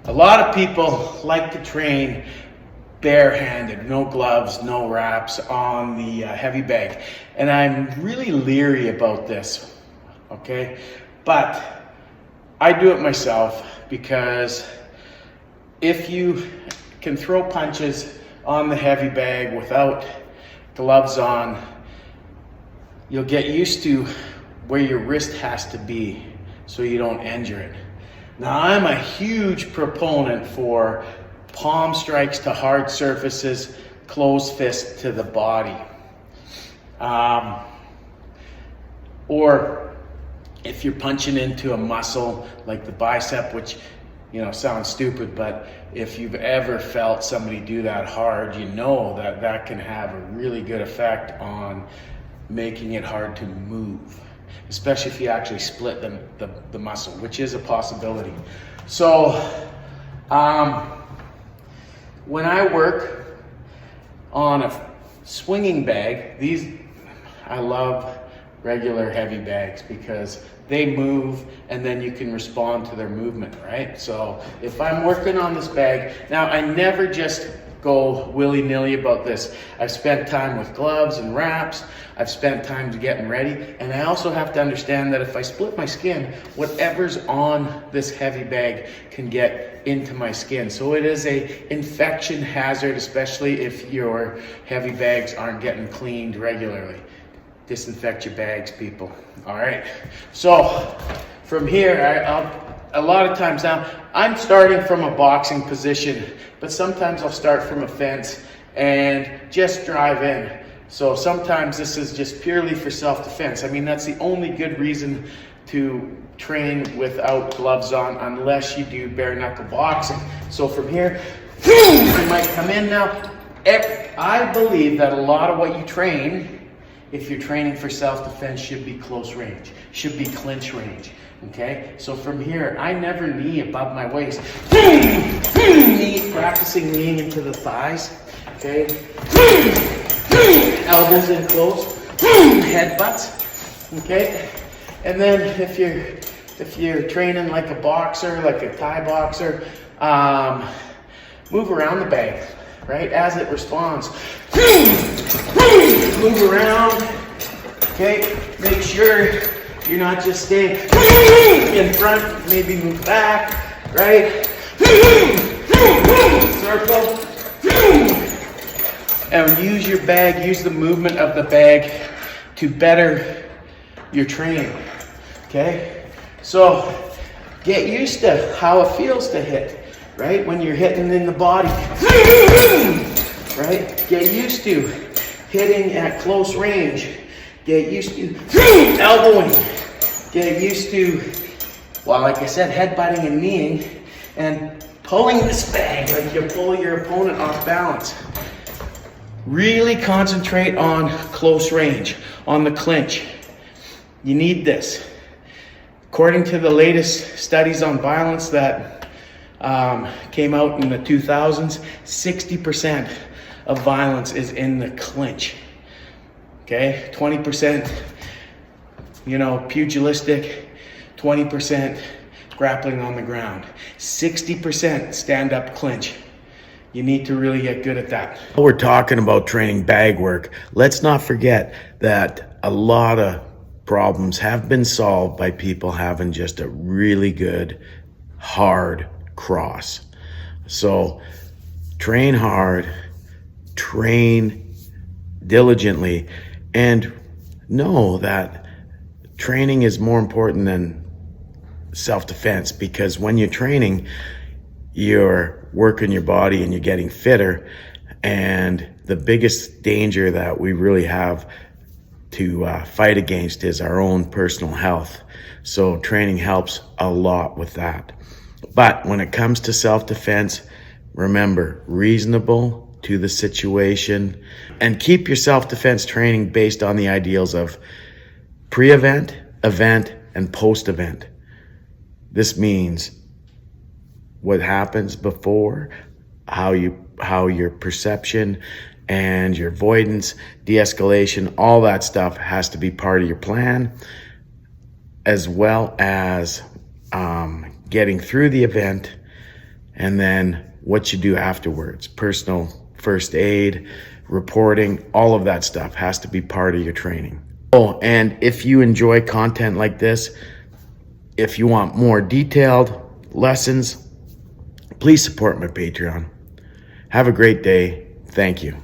A lot of people like to train barehanded, no gloves, no wraps on the heavy bag. And I'm really leery about this, okay? But I do it myself because if you can throw punches on the heavy bag without gloves on, you'll get used to where your wrist has to be so you don't injure it. Now, I'm a huge proponent for palm strikes to hard surfaces, closed fist to the body. Or if you're punching into a muscle like the bicep, which sounds stupid, but if you've ever felt somebody do that hard, you know that that can have a really good effect on making it hard to move, especially if you actually split the muscle, which is a possibility. So when I work on a swinging bag, I love regular heavy bags because they move and then you can respond to their movement, right? So if I'm working on this bag, now I never just go willy-nilly about this. I've spent time with gloves and wraps. I've spent time getting ready. And I also have to understand that if I split my skin, whatever's on this heavy bag can get into my skin. So it is a infection hazard, especially if your heavy bags aren't getting cleaned regularly. Disinfect your bags, people. All right. So from here, a lot of times now, I'm starting from a boxing position, but sometimes I'll start from a fence and just drive in. So sometimes this is just purely for self-defense. I mean, that's the only good reason to train without gloves on, unless you do bare knuckle boxing. So from here, you might come in now. I believe that a lot of what you train, if you're training for self-defense, should be close range, should be clinch range. Okay, so from here, I never knee above my waist. Practicing kneeing into the thighs. Okay, elbows in close, head butts. Okay, and then if you're training like a boxer, like a Thai boxer, move around the bag, right, as it responds. Move around. Okay, make sure you're not just staying in front, maybe move back, right? Circle. And use your bag, use the movement of the bag to better your training, okay? So get used to how it feels to hit, right? When you're hitting in the body, right? Get used to hitting at close range. Get used to elbowing. Get used to, well, like I said, headbutting and kneeing and pulling this bag like you pull your opponent off balance. Really concentrate on close range, on the clinch. You need this. According to the latest studies on violence that came out in the 2000s, 60% of violence is in the clinch. Okay, 20%, pugilistic, 20% grappling on the ground, 60% stand-up clinch. You need to really get good at that. We're talking about training bag work. Let's not forget that a lot of problems have been solved by people having just a really good, hard cross. So train hard, train diligently, and know that training is more important than self-defense, because when you're training, you're working your body and you're getting fitter. And the biggest danger that we really have to fight against is our own personal health. So training helps a lot with that. But when it comes to self-defense, remember, reasonable to the situation, and keep your self-defense training based on the ideals of pre-event, event, and post-event. This means what happens before, how your perception and your avoidance, de-escalation, all that stuff has to be part of your plan, as well as getting through the event and then what you do afterwards. Personal first aid, reporting, all of that stuff has to be part of your training. Oh, and if you enjoy content like this, if you want more detailed lessons, please support my Patreon. Have a great day. Thank you.